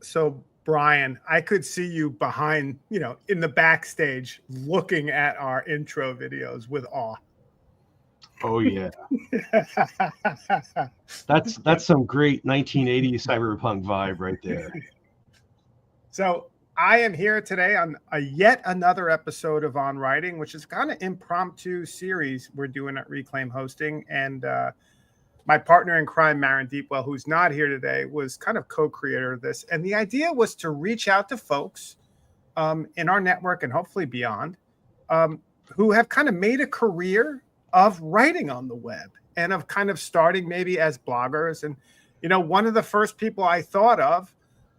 So, Bryan, I could see you behind, in the backstage looking at our intro videos with awe. Oh yeah. That's some great 1980s cyberpunk vibe right there. So I am here today on yet another episode of On Writing, which is kind of impromptu series we're doing at Reclaim Hosting. And my partner in crime, Maren Deepwell, who's not here today, was kind of co-creator of this. And the idea was to reach out to folks in our network and hopefully beyond who have kind of made a career of writing on the web and of kind of starting maybe as bloggers. And, one of the first people I thought of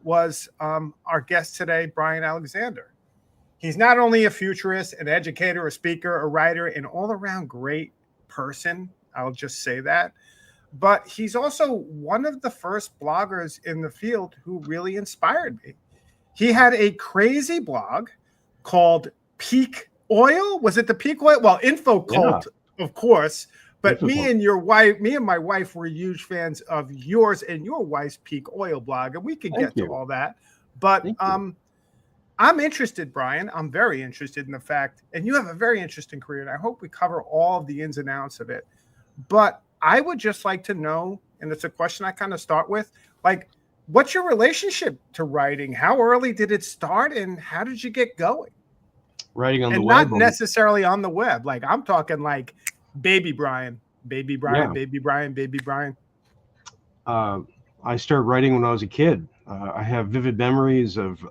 was our guest today, Bryan Alexander. He's not only a futurist, an educator, a speaker, a writer, an all-around great person. I'll just say that. But he's also one of the first bloggers in the field who really inspired me. He had a crazy blog called Peak Oil. Was it the Peak Oil? Well, Infocult, of course. But me and my wife were huge fans of yours and your wife's Peak Oil blog, and we could get to all that. But I'm interested, Bryan. I'm very interested in the fact, and you have a very interesting career, and I hope we cover all of the ins and outs of it. But I would just like to know, and it's a question I kind of start with, like, what's your relationship to writing? How early did it start, and how did you get going? Writing on the web, not necessarily on the web. Like, I'm talking like baby Bryan, baby Bryan. I started writing when I was a kid. I have vivid memories of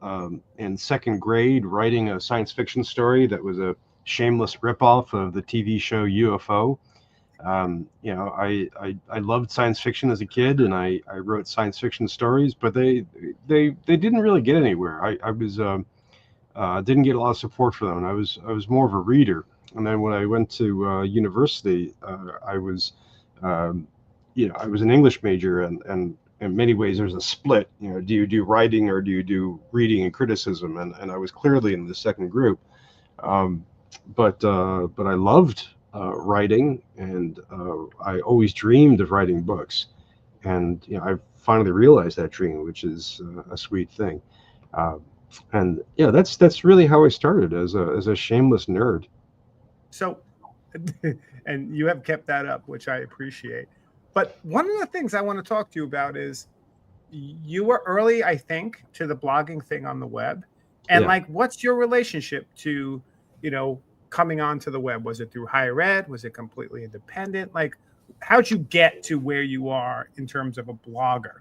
in second grade writing a science fiction story that was a shameless ripoff of the TV show UFO. I loved science fiction as a kid, and I wrote science fiction stories, but they didn't really get anywhere. I didn't get a lot of support for them. I was more of a reader. And then when I went to university, I was an English major, and in many ways there's a split. Do you do writing or do you do reading and criticism? And I was clearly in the second group. But I loved writing, and I always dreamed of writing books. And I finally realized that dream, which is a sweet thing. And that's really how I started as a shameless nerd. So, and you have kept that up, which I appreciate. But one of the things I want to talk to you about is you were early, I think, to the blogging thing on the web. And like, what's your relationship to, coming onto the web? Was it through higher ed? Was it completely independent? Like, how'd you get to where you are in terms of a blogger?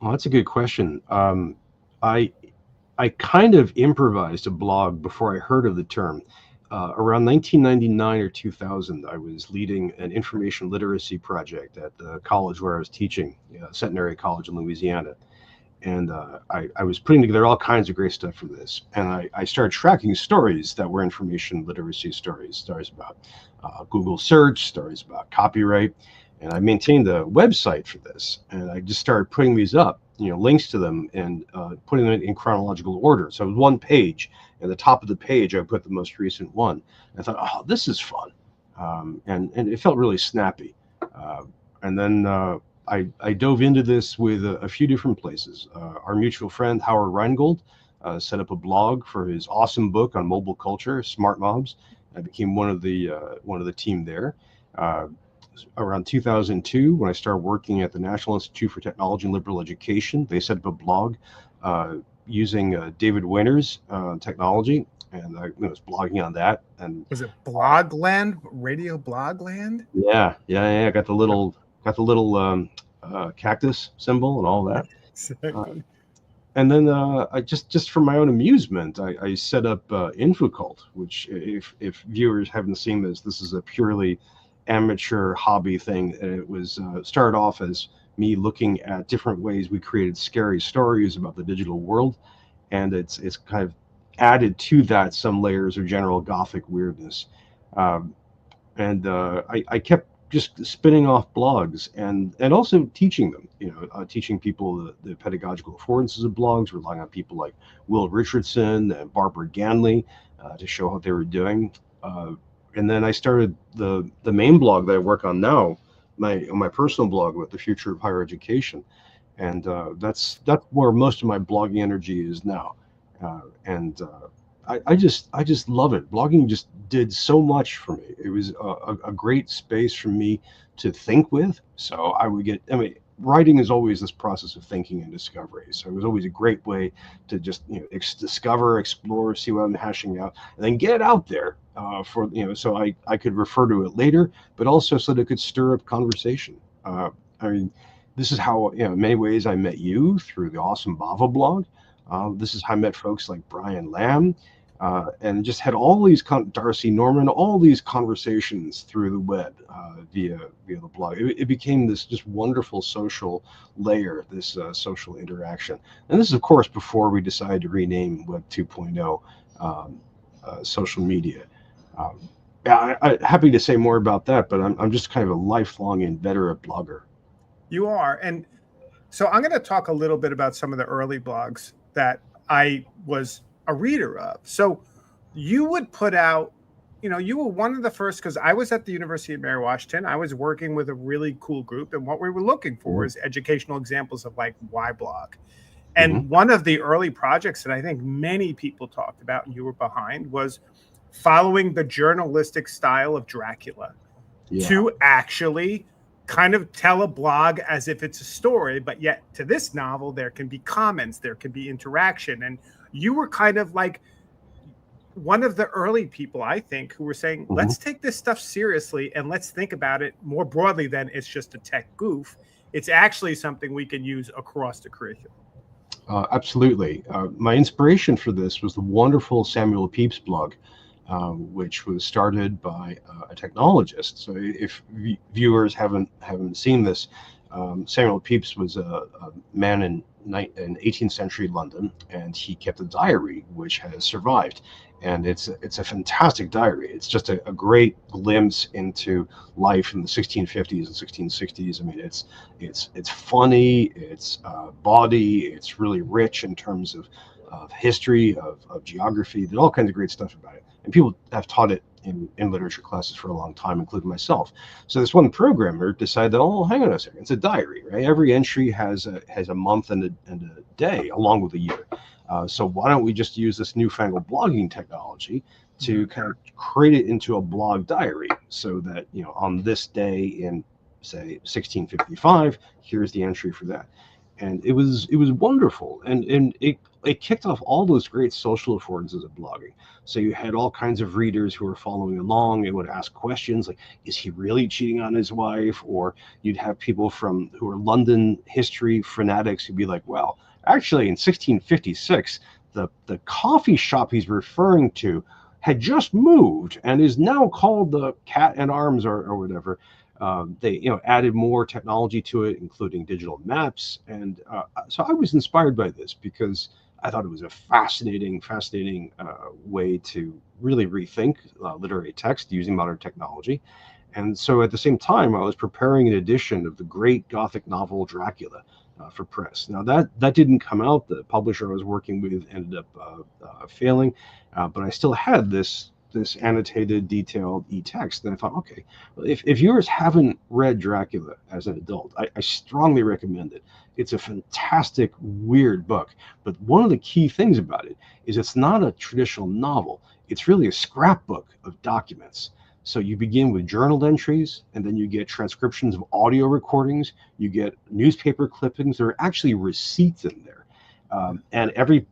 Well, that's a good question. I kind of improvised a blog before I heard of the term. Around 1999 or 2000, I was leading an information literacy project at the college where I was teaching, Centenary College in Louisiana. And I was putting together all kinds of great stuff for this. And I started tracking stories that were information literacy stories about Google search, stories about copyright. And I maintained a website for this. And I just started putting these up, links to them, and putting them in chronological order. So it was one page. At the top of the page, I put the most recent one. I thought, oh, this is fun. And it felt really snappy. And then I dove into this with a few different places. Our mutual friend, Howard Rheingold, set up a blog for his awesome book on mobile culture, Smart Mobs. I became one of the team there. Around 2002, when I started working at the National Institute for Technology and Liberal Education, they set up a blog using David Winter's technology, and I was blogging on that. And was it Blogland, Radio Blogland? Yeah. I got the little cactus symbol and all that. And then I just for my own amusement, I set up Infocult, which if viewers haven't seen this is a purely amateur hobby thing. And it was started off as me looking at different ways we created scary stories about the digital world, and it's kind of added to that some layers of general gothic weirdness. And I kept just spinning off blogs and also teaching them, teaching people the pedagogical affordances of blogs, relying on people like Will Richardson and Barbara Ganley to show what they were doing. And then I started the main blog that I work on now, my personal blog about the future of higher education. and that's where most of my blogging energy is now. And I just love it. Blogging just did so much for me. It was a great space for me to think with. So I would get, I mean, writing is always this process of thinking and discovery. So it was always a great way to just, you know, discover, explore, see what I'm hashing out, and then get it out there for, you know, so I could refer to it later, but also so that it could stir up conversation. I mean, this is how, you know, in many ways I met you through the awesome Bava blog. This is how I met folks like Bryan Lamb, and just had all these Darcy Norman, all these conversations through the web via the blog. It became this just wonderful social layer, this social interaction. And this is, of course, before we decided to rename Web 2.0 social media. Yeah, I'm happy to say more about that, but I'm just kind of a lifelong inveterate blogger. You are. And so I'm going to talk a little bit about some of the early blogs that I was a reader of. So you would put out, you know, you were one of the first, because I was at the University of Mary Washington. I was working with a really cool group, and what we were looking for is educational examples of like why blog. And one of the early projects that I think many people talked about and you were behind was following the journalistic style of Dracula to actually kind of tell a blog as if it's a story, but yet to this novel, there can be comments, there can be interaction. And you were kind of like one of the early people, I think, who were saying, let's take this stuff seriously and let's think about it more broadly than it's just a tech goof. It's actually something we can use across the curriculum. Absolutely. My inspiration for this was the wonderful Samuel Pepys blog, which was started by a technologist. So if viewers haven't seen this, Samuel Pepys was a man in 18th century London, and he kept a diary which has survived. And it's a fantastic diary. It's just a great glimpse into life in the 1650s and 1660s. I mean, it's funny, it's bawdy, it's really rich in terms of history, of geography. There's all kinds of great stuff about it. And people have taught it in literature classes for a long time, including myself. So this one programmer decided, oh, hang on a second, it's a diary, right? Every entry has a month and a day along with a year. So why don't we just use this newfangled blogging technology to kind of create it into a blog diary, so that, you know, on this day in, say, 1655, here's the entry for that. And it was wonderful, and it kicked off all those great social affordances of blogging. So you had all kinds of readers who were following along and would ask questions like, is he really cheating on his wife? Or you'd have people who were London history fanatics who'd be like, well, actually in 1656, the coffee shop he's referring to had just moved and is now called the Cat and Arms or whatever. They, you know, added more technology to it, including digital maps. And so I was inspired by this because I thought it was a fascinating way to really rethink literary text using modern technology. And so at the same time, I was preparing an edition of the great Gothic novel Dracula for press. Now that didn't come out. The publisher I was working with ended up failing, but I still had this annotated, detailed e-text. And I thought, okay, well, if viewers haven't read Dracula as an adult, I strongly recommend it. It's a fantastic, weird book. But one of the key things about it is it's not a traditional novel. It's really a scrapbook of documents. So you begin with journal entries, and then you get transcriptions of audio recordings. You get newspaper clippings. There are actually receipts in there. And every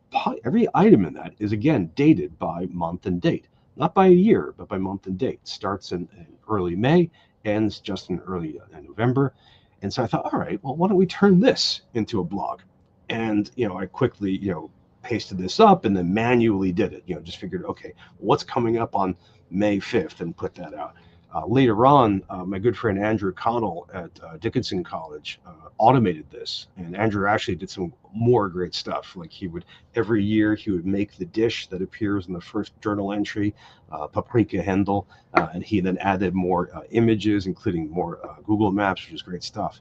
item in that is, again, dated by month and date. Not by a year, but by month and date. Starts in early May, ends just in early November. And so I thought, all right, well, why don't we turn this into a blog? And, you know, I quickly, you know, pasted this up and then manually did it. You know, just figured, okay, what's coming up on May 5th, and put that out. Later on, my good friend Andrew Connell at Dickinson College automated this, and Andrew actually did some more great stuff. Like every year he would make the dish that appears in the first journal entry, paprika Hendel, and he then added more images, including more Google Maps, which is great stuff.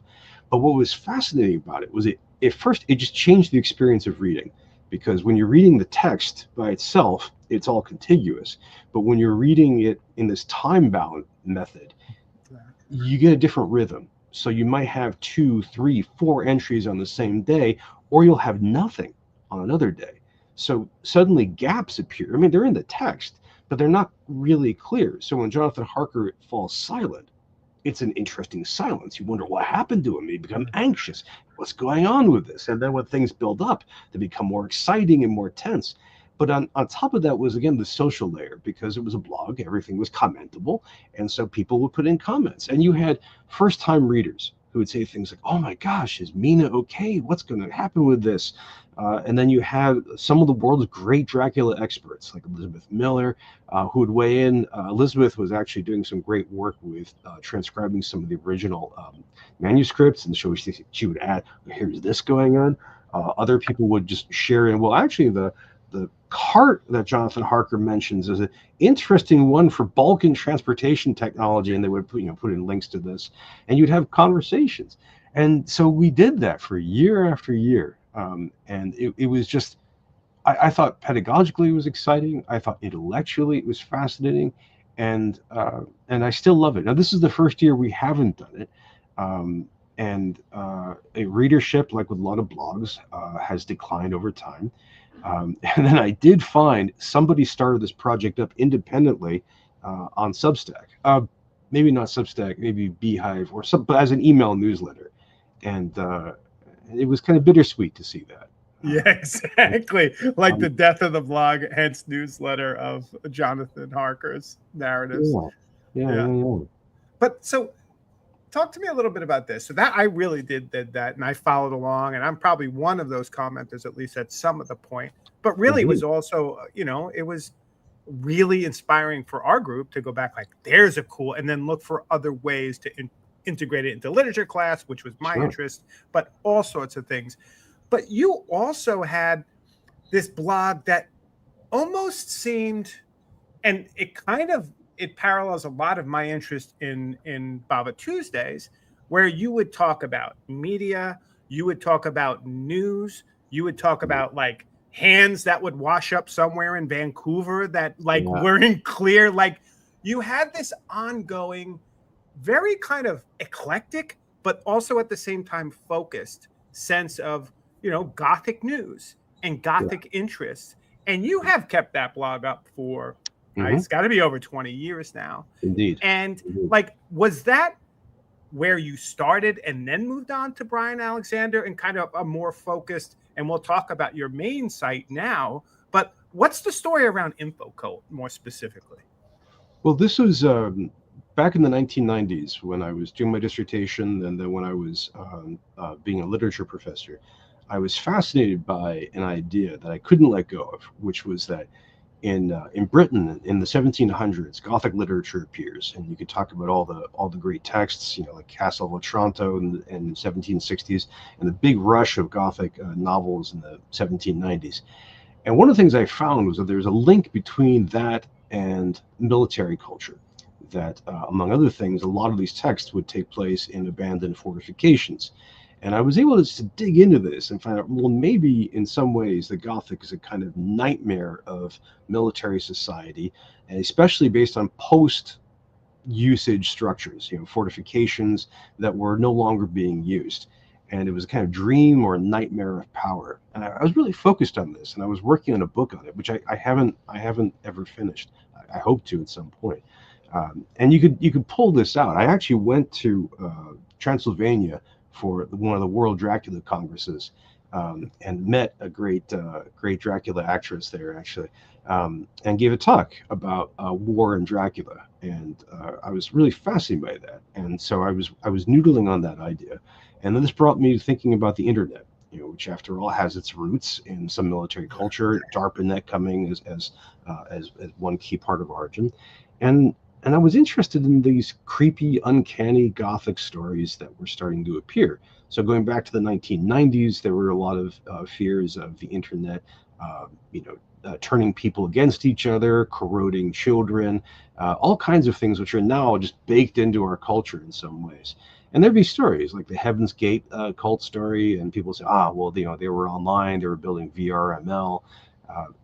But what was fascinating about it was at first it just changed the experience of reading, because when you're reading the text by itself, it's all contiguous. But when you're reading it in this time-bound method, you get a different rhythm. So you might have 2, 3, 4 entries on the same day, or you'll have nothing on another day. So suddenly gaps appear. I mean, they're in the text, but they're not really clear. So when Jonathan Harker falls silent, it's an interesting silence. You wonder what happened to him. You become anxious. What's going on with this? And then when things build up, they become more exciting and more tense. But on top of that was, again, the social layer, because it was a blog, everything was commentable. And so people would put in comments. And you had first-time readers who would say things like, oh my gosh, is Mina okay? What's going to happen with this? And then you had some of the world's great Dracula experts, like Elizabeth Miller, who would weigh in. Elizabeth was actually doing some great work with transcribing some of the original manuscripts, and so she would add, here's this going on. Other people would just share in, well, actually, the cart that Jonathan Harker mentions is an interesting one for bulk and transportation technology, and they would put in links to this, and you'd have conversations. And so we did that for year after year. And it was just, I thought pedagogically it was exciting. I thought intellectually it was fascinating, and I still love it. Now, this is the first year we haven't done it, and a readership, like with a lot of blogs, has declined over time. And then I did find somebody started this project up independently on Substack. Maybe not Substack, maybe Beehive or some, but as an email newsletter, and it was kind of bittersweet to see that. Yeah, exactly. Like the death of the blog, hence newsletter of Jonathan Harker's narratives. Yeah. But so talk to me a little bit about this. So that I really did that, and I followed along, and I'm probably one of those commenters, at least at some of the point. But really, it was also, it was really inspiring for our group to go back, like, there's a cool, and then look for other ways to integrate it into literature class, which was my interest, but all sorts of things. But you also had this blog that almost seemed, and it parallels a lot of my interest in Baba Tuesdays, where you would talk about media, you would talk about news, you would talk about like hands that would wash up somewhere in Vancouver that weren't clear. Like, you had this ongoing, very kind of eclectic, but also at the same time focused sense of, Gothic news and Gothic interests. And you have kept that blog up for, it's got to be over 20 years now. Indeed. And like, was that where you started and then moved on to Bryan Alexander and kind of a more focused, and we'll talk about your main site now, but what's the story around Infocult more specifically? Well, this was back in the 1990s when I was doing my dissertation, and then when I was being a literature professor. I was fascinated by an idea that I couldn't let go of, which was that in Britain in the 1700s, Gothic literature appears, and you could talk about all the great texts, like Castle of Otranto in the 1760s, and the big rush of Gothic novels in the 1790s. And one of the things I found was that there's a link between that and military culture. That, among other things, a lot of these texts would take place in abandoned fortifications. And I was able to dig into this and find out, well, maybe in some ways the Gothic is a kind of nightmare of military society, and especially based on post-usage structures, fortifications that were no longer being used. And it was a kind of dream or a nightmare of power. And I was really focused on this, and I was working on a book on it, which I haven't ever finished. I hope to at some point. And you could pull this out. I actually went to Transylvania for one of the World Dracula Congresses, and met a great Dracula actress there, actually, and gave a talk about war and Dracula. And I was really fascinated by that. And so I was noodling on that idea. And then this brought me to thinking about the internet, which after all has its roots in some military culture, DARPANet coming as one key part of origin. And I was interested in these creepy, uncanny Gothic stories that were starting to appear. So going back to the 1990s, there were a lot of fears of the internet, turning people against each other, corroding children, all kinds of things which are now just baked into our culture in some ways. And there'd be stories like the Heaven's Gate cult story, and people say, they were online, they were building VRML.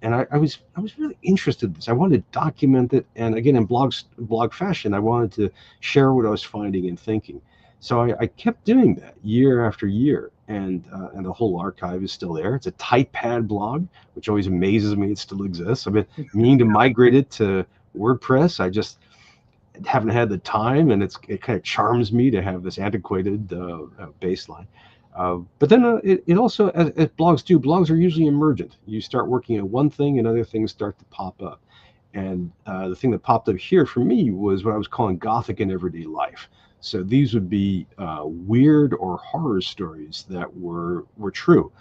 And I was really interested in this. I wanted to document it, and again, in blog fashion, I wanted to share what I was finding and thinking. So I kept doing that year after year, and the whole archive is still there. It's a TypePad blog, which always amazes me it still exists. I've been meaning to migrate it to WordPress. I just haven't had the time, and it kind of charms me to have this antiquated baseline. But then it also, as blogs do, blogs are usually emergent. You start working on one thing, and other things start to pop up. And the thing that popped up here for me was what I was calling Gothic in everyday life. So these would be weird or horror stories that were true.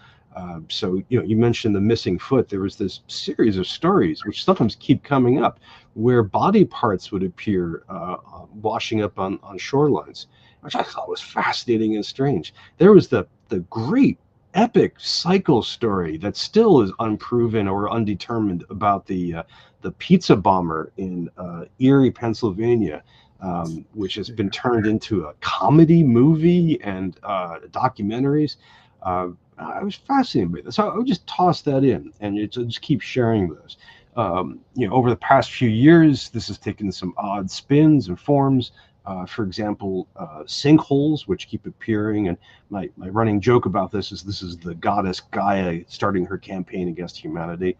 So you mentioned the missing foot. There was this series of stories which sometimes keep coming up, where body parts would appear washing up on shorelines, which I thought was fascinating and strange. There was the great epic cycle story that still is unproven or undetermined about the pizza bomber in Erie, Pennsylvania, which has been turned into a comedy movie and documentaries. I was fascinated by this. So I would just toss that in, and just keep sharing those. Over the past few years, this has taken some odd spins and forms. For example, sinkholes, which keep appearing. And my running joke about this is the goddess Gaia starting her campaign against humanity.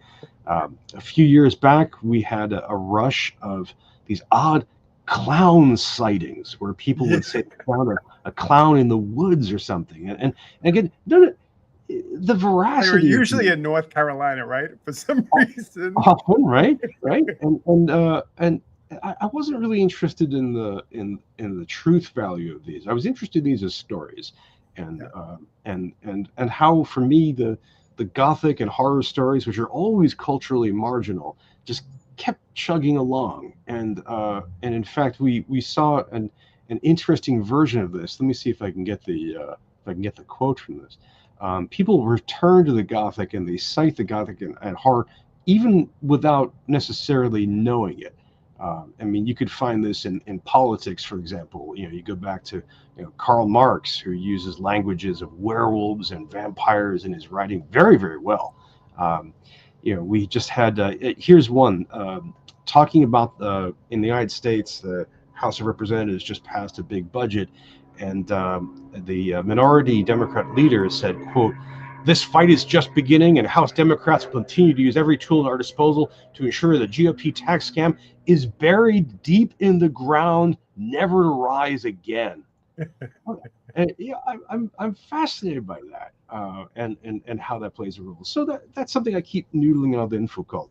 A few years back, we had a rush of these odd clown sightings where people would say they found a clown in the woods or something. And again, the veracity. They were usually in North Carolina, right? For some reason. Often, right? And I wasn't really interested in the truth value of these. I was interested in these as stories, and how, for me, the Gothic and horror stories, which are always culturally marginal, just kept chugging along. And in fact, we saw an interesting version of this. Let me see if I can get the quote from this. People return to the Gothic, and they cite the Gothic and horror, even without necessarily knowing it. I mean, you could find this in politics, for example. You go back to Karl Marx, who uses languages of werewolves and vampires in his writing very, very well. We just had here's one talking about in the United States, the House of Representatives just passed a big budget, and the minority Democrat leader said, quote, "This fight is just beginning, and House Democrats will continue to use every tool at our disposal to ensure the GOP tax scam is buried deep in the ground, never to rise again." And I'm fascinated by that, and how that plays a role. So that's something I keep noodling on the Infocult.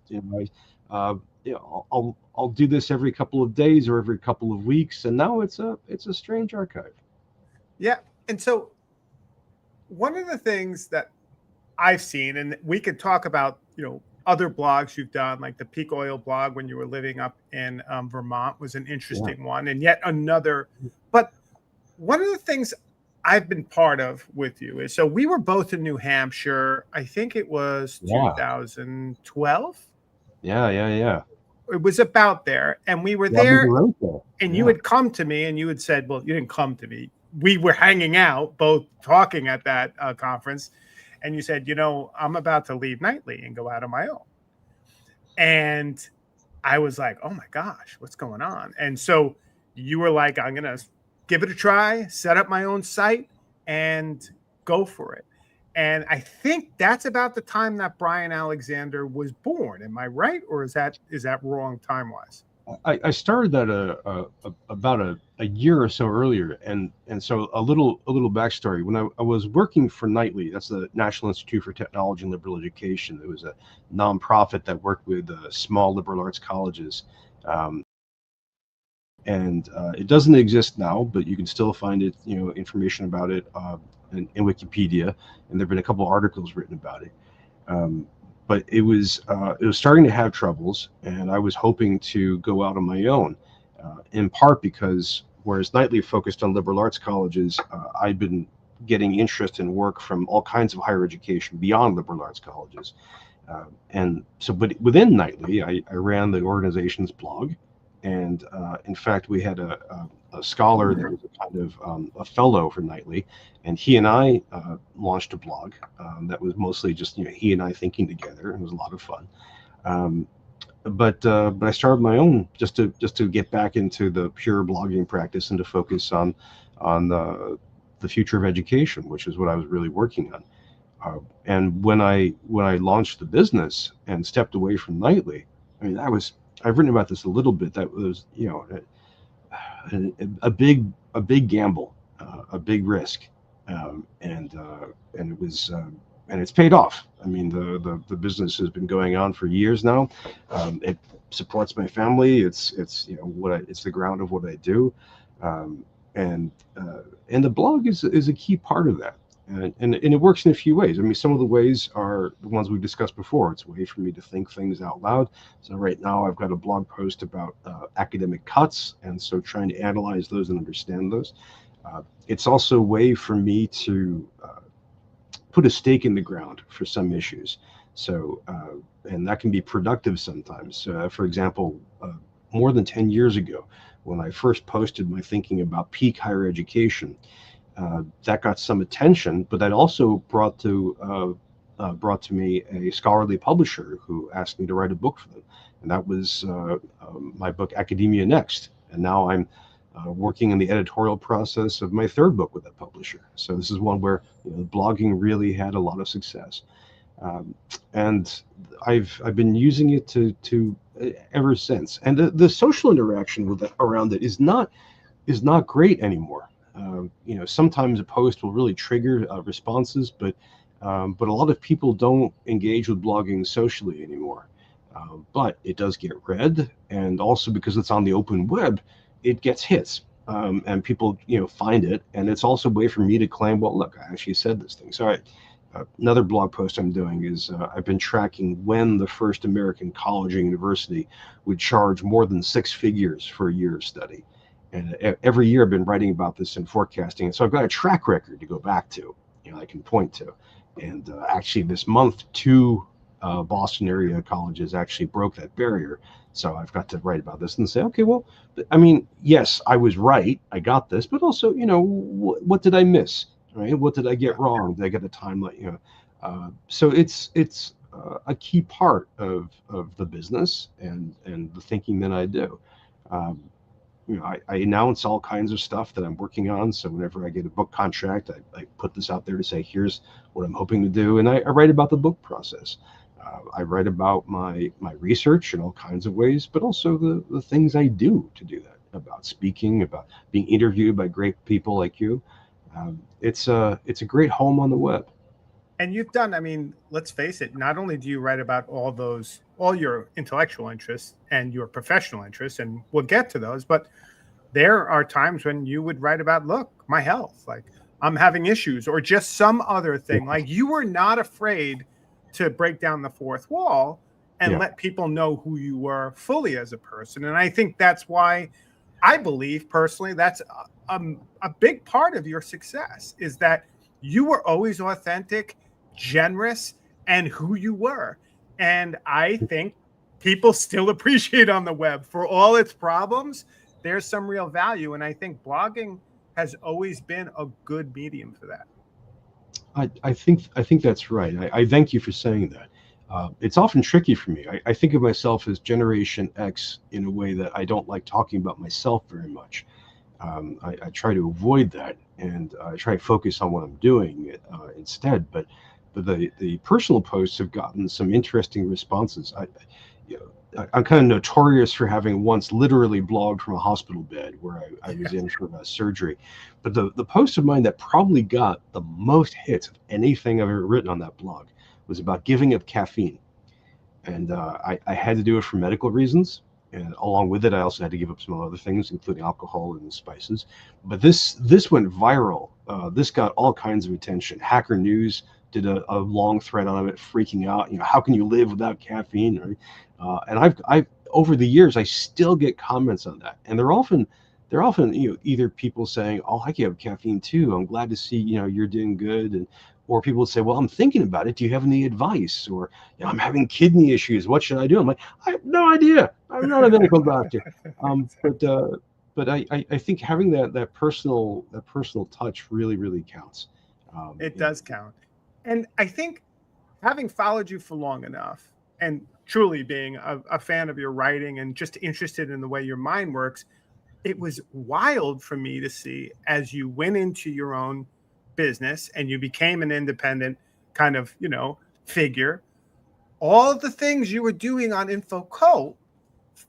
I'll do this every couple of days or every couple of weeks, and now it's a strange archive. Yeah, and so one of the things that I've seen, and we could talk about, other blogs you've done, like the Peak Oil blog when you were living up in Vermont was an interesting one, and yet another. But one of the things I've been part of with you is, so we were both in New Hampshire. I think it was 2012. Yeah. It was about there, and we were there, and you had come to me, and you had said, well, you didn't come to me. We were hanging out, both talking at that conference. And you said, I'm about to leave Nightly and go out on my own. And I was like, oh my gosh, what's going on? And so you were like, I'm going to give it a try, set up my own site, and go for it. And I think that's about the time that Bryan Alexander was born. Am I right? Or is that wrong time-wise? I started that about a year or so earlier, and so a little backstory. When I was working for Nightly, that's the National Institute for Technology and Liberal Education. It was a nonprofit that worked with small liberal arts colleges, and it doesn't exist now, but you can still find it, information about it in Wikipedia, and there've been a couple articles written about it. But it was starting to have troubles, and I was hoping to go out on my own, in part because whereas Nightly focused on liberal arts colleges, I'd been getting interest in work from all kinds of higher education beyond liberal arts colleges. And so, but within Nightly, I ran the organization's blog, and in fact, we had a scholar that was a kind of a fellow for Nightly, and he and I launched a blog that was mostly just he and I thinking together. It was a lot of fun, but I started my own just to get back into the pure blogging practice and to focus on on the future of education, which is what I was really working on. And when I launched the business and stepped away from Nightly, I mean, I've written about this a little bit. That was, you know, a big gamble, a big risk, and it was and it's paid off. I mean, the business has been going on for years now. It supports my family. It's you know it's the ground of what I do, and the blog is a key part of that. And it works in a few ways. I mean, some of the ways are the ones we discussed before. It's a way for me to think things out loud. So right now I've got a blog post about academic cuts, and so trying to analyze those and understand those. It's also a way for me to put a stake in the ground for some issues. So, and that can be productive sometimes. For example, more than 10 years ago, when I first posted my thinking about peak higher education, that got some attention, but that also brought to me a scholarly publisher who asked me to write a book for them, and that was my book Academia Next. And now I'm working in the editorial process of my third book with that publisher. So this is one where blogging really had a lot of success, and I've been using it to ever since. And the social interaction with around it is not great anymore. Sometimes a post will really trigger responses, but a lot of people don't engage with blogging socially anymore. But it does get read, and also because it's on the open web, it gets hits, and people find it, and it's also a way for me to claim, well, look, I actually said this thing. So another blog post I'm doing is I've been tracking when the first American college or university would charge more than 6 figures for a year of study. And every year I've been writing about this and forecasting. And so I've got a track record to go back to, I can point to. And actually this month, 2 Boston area colleges actually broke that barrier. So I've got to write about this and say, okay, well, I mean, yes, I was right. I got this, but also, what did I miss? Right? What did I get wrong? Did I get the timeline? So it's a key part of the business and the thinking that I do. I announce all kinds of stuff that I'm working on. So whenever I get a book contract, I put this out there to say, here's what I'm hoping to do. And I write about the book process. I write about my research in all kinds of ways, but also the things I do to do that, about speaking, about being interviewed by great people like you. It's a great home on the web. And you've done, I mean, let's face it, not only do you write about all your intellectual interests and your professional interests, and we'll get to those, but there are times when you would write about, look, my health, like I'm having issues, or just some other thing. Like you were not afraid to break down the fourth wall and let people know who you were fully as a person. And I think that's why I believe personally that's a big part of your success, is that you were always authentic, generous, and who you were. And I think people still appreciate on the web, for all its problems, there's some real value. And I think blogging has always been a good medium for that. I think that's right. I thank you for saying that. It's often tricky for me. I think of myself as Generation X in a way that I don't like talking about myself very much. I try to avoid that, and I try to focus on what I'm doing instead. But the personal posts have gotten some interesting responses. I'm kind of notorious for having once literally blogged from a hospital bed where I was in for a surgery. But the post of mine that probably got the most hits of anything I've ever written on that blog was about giving up caffeine. And I had to do it for medical reasons. And along with it, I also had to give up some other things, including alcohol and spices. But this went viral. This got all kinds of attention. Hacker News did a long thread on it, freaking out. How can you live without caffeine? Right? And I've over the years, I still get comments on that, and they're often either people saying, "Oh, I give up caffeine too. I'm glad to see you're doing good," or people say, "Well, I'm thinking about it. Do you have any advice?" Or, "I'm having kidney issues. What should I do?" I'm like, "I have no idea. I'm not a medical doctor." But I think having that personal touch really counts. It does count. And I think, having followed you for long enough and truly being a fan of your writing and just interested in the way your mind works, it was wild for me to see as you went into your own business and you became an independent kind of, figure, all the things you were doing on Infocult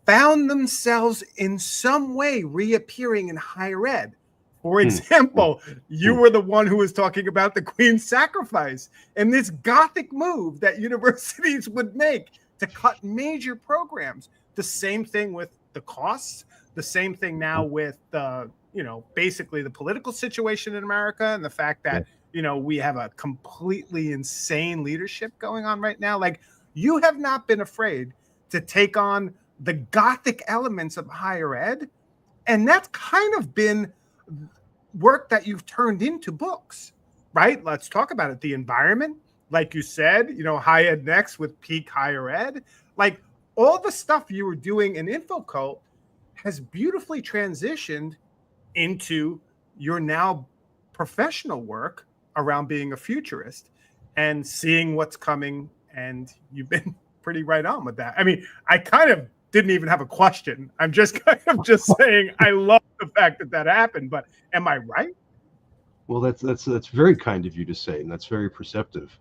found themselves in some way reappearing in higher ed. For example, you were the one who was talking about the Queen's sacrifice and this Gothic move that universities would make to cut major programs. The same thing with the costs, the same thing now with the, basically the political situation in America and the fact that, we have a completely insane leadership going on right now. Like, you have not been afraid to take on the Gothic elements of higher ed. And that's kind of been work that you've turned into books, right? Let's talk about it. The environment, like you said, High Ed Next with Peak Higher Ed, like all the stuff you were doing in Infocult has beautifully transitioned into your now professional work around being a futurist and seeing what's coming. And you've been pretty right on with that. I mean, I kind of didn't even have a question. I'm just kind of just saying I love the fact that happened, but am I right? Well, that's very kind of you to say, and that's very perceptive.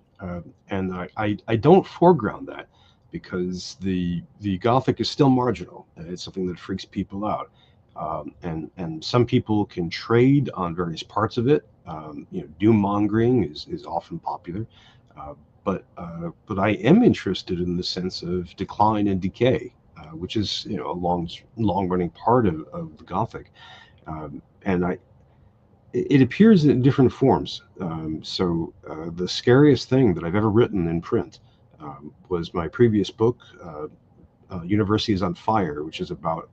And I don't foreground that because the Gothic is still marginal. It's something that freaks people out, and some people can trade on various parts of it. Doom mongering is often popular, but I am interested in the sense of decline and decay. Which is a long running part of the Gothic, and it appears in different forms. So the scariest thing that I've ever written in print was my previous book, University is on Fire, which is about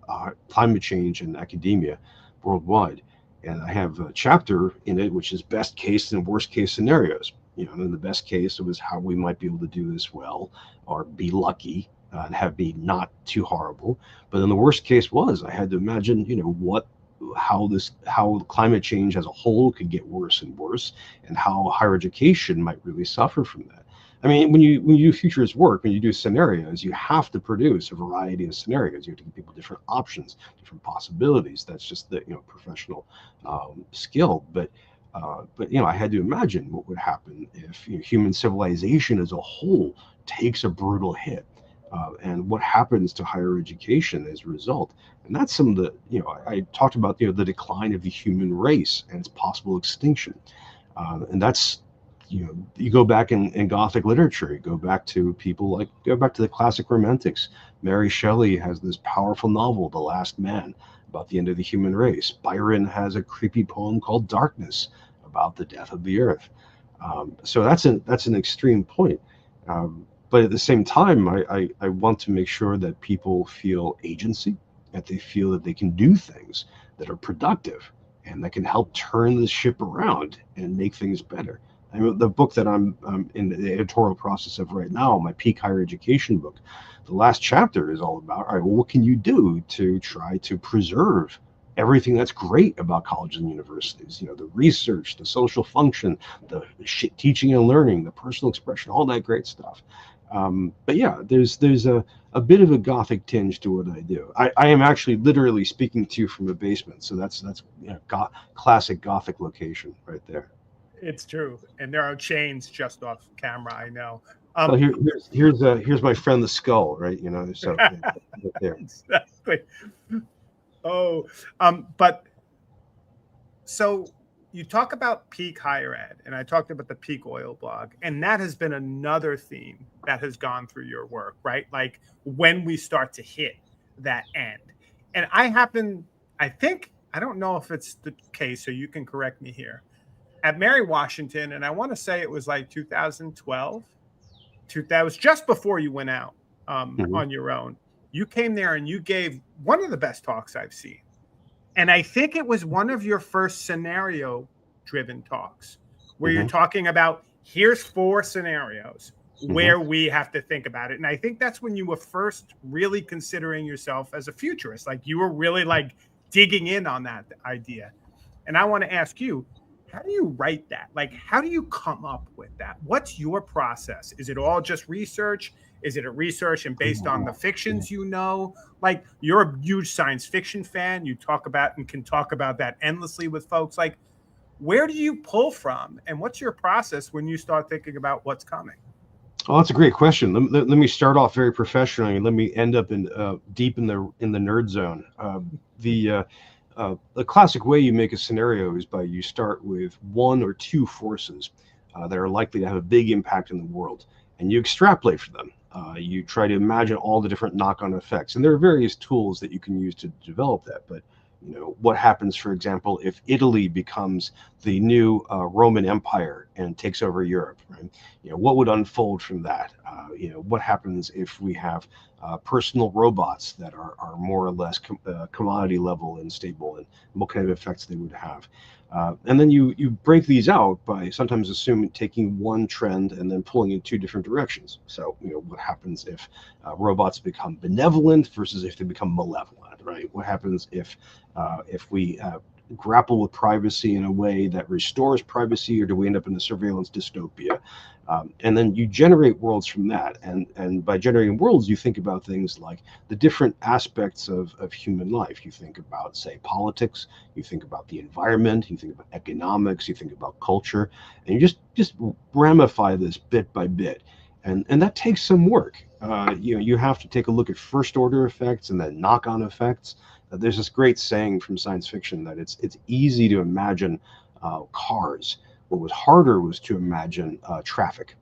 climate change and academia worldwide. And I have a chapter in it which is best case and worst case scenarios. In the best case, it was how we might be able to do this well or be lucky. And have been not too horrible, but then the worst case was I had to imagine, how climate change as a whole could get worse and worse, and how higher education might really suffer from that. I mean, when you do futurist work, when you do scenarios, you have to produce a variety of scenarios. You have to give people different options, different possibilities. That's just the professional skill. But I had to imagine what would happen if human civilization as a whole takes a brutal hit. And what happens to higher education as a result. And that's some of the, I talked about, the decline of the human race and its possible extinction. And that's, you go back in Gothic literature, you go back to the classic romantics. Mary Shelley has this powerful novel, The Last Man, about the end of the human race. Byron has a creepy poem called Darkness about the death of the earth. So that's an extreme point. But at the same time, I want to make sure that people feel agency, that they feel that they can do things that are productive and that can help turn the ship around and make things better. I mean, the book that I'm in the editorial process of right now, my Peak Higher Education book, the last chapter is all about, all right, well, what can you do to try to preserve everything that's great about colleges and universities, the research, the social function, the teaching and learning, the personal expression, all that great stuff. But yeah, there's a bit of a Gothic tinge to what I do. I am actually literally speaking to you from a basement, so that's classic Gothic location right there. It's true, and there are chains just off camera. I know. Well, here's my friend the skull, right? So right there. Exactly. Oh, but so you talk about peak higher ed, and I talked about the peak oil blog, and that has been another theme that has gone through your work, right? Like when we start to hit that end. And I don't know if it's the case, so you can correct me here. At Mary Washington, and I want to say it was like 2012, that was just before you went out on your own. You came there and you gave one of the best talks I've seen. And I think it was one of your first scenario-driven talks where you're talking about, here's 4 scenarios where we have to think about it. And I think that's when you were first really considering yourself as a futurist. Like you were really like digging in on that idea. And I want to ask you, how do you write that? Like, how do you come up with that? What's your process? Is it all just research? Is it a research and based on the fictions you know? Like, you're a huge science fiction fan. You talk about and can talk about that endlessly with folks. Like, where do you pull from, and what's your process when you start thinking about what's coming? Well, that's a great question. Let me start off very professionally, and let me end up in deep in the nerd zone. The classic way you make a scenario is by you start with one or two forces that are likely to have a big impact in the world, and you extrapolate from them. You try to imagine all the different knock-on effects, and there are various tools that you can use to develop that. But what happens, for example, if Italy becomes the new Roman Empire and takes over Europe, right? What would unfold from that? What happens if we have personal robots that are more or less commodity level and stable, and what kind of effects they would have? And then you break these out by sometimes assuming taking one trend and then pulling in two different directions. So what happens if robots become benevolent versus if they become malevolent, right? What happens if we grapple with privacy in a way that restores privacy, or do we end up in a surveillance dystopia? And then you generate worlds from that. And by generating worlds, you think about things like the different aspects of human life. You think about, say, politics, you think about the environment, you think about economics, you think about culture, and you just ramify this bit by bit. And that takes some work. You have to take a look at first order effects and then knock-on effects. There's this great saying from science fiction that it's easy to imagine cars. What was harder was to imagine traffic.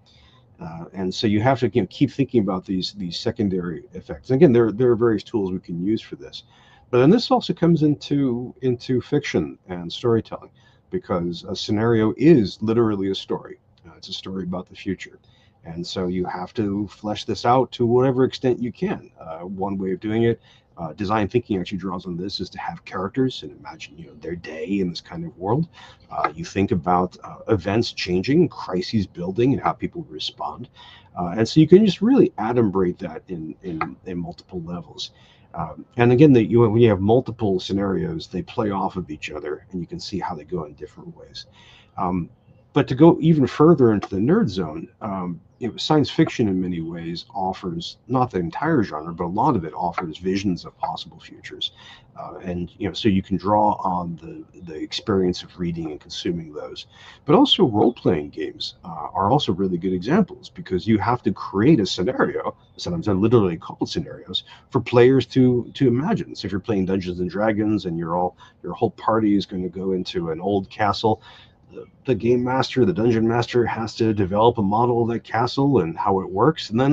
And so you have to keep thinking about these secondary effects. And again, there are various tools we can use for this. But then this also comes into fiction and storytelling, because a scenario is literally a story. It's a story about the future. And so you have to flesh this out to whatever extent you can. One way of doing it, design thinking actually draws on this, is to have characters and imagine their day in this kind of world. You think about events changing, crises building, and how people respond. And so you can just really adumbrate that in multiple levels. And again, when you have multiple scenarios, they play off of each other, and you can see how they go in different ways. But to go even further into the nerd zone, science fiction in many ways offers, not the entire genre, but a lot of it offers visions of possible futures. And so you can draw on the experience of reading and consuming those. But also role-playing games are also really good examples, because you have to create a scenario, sometimes they're literally called scenarios, for players to imagine. So if you're playing Dungeons and Dragons and your whole party is going to go into an old castle, the game master, the dungeon master, has to develop a model of that castle and how it works, and then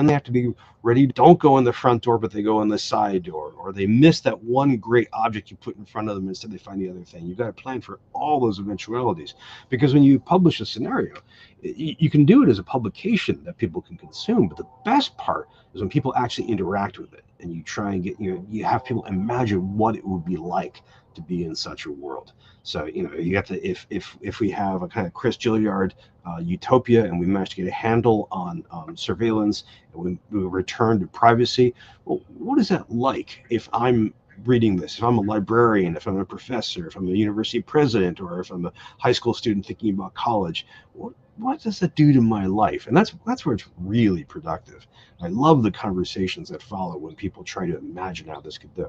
they have to be ready. Don't go in the front door, but they go in the side door, or they miss that one great object you put in front of them, instead they find the other thing. You've got to plan for all those eventualities, because when you publish a scenario, you can do it as a publication that people can consume, but the best part is when people actually interact with it, and you try and you have people imagine what it would be like to be in such a world. So you have to, if we have a kind of Chris Gilliard utopia, and we manage to get a handle on surveillance, and we return to privacy, well, what is that like if I'm reading this, if I'm a librarian, if I'm a professor, if I'm a university president, or if I'm a high school student thinking about college? What does that do to my life? And that's where it's really productive. I love the conversations that follow when people try to imagine how this could do.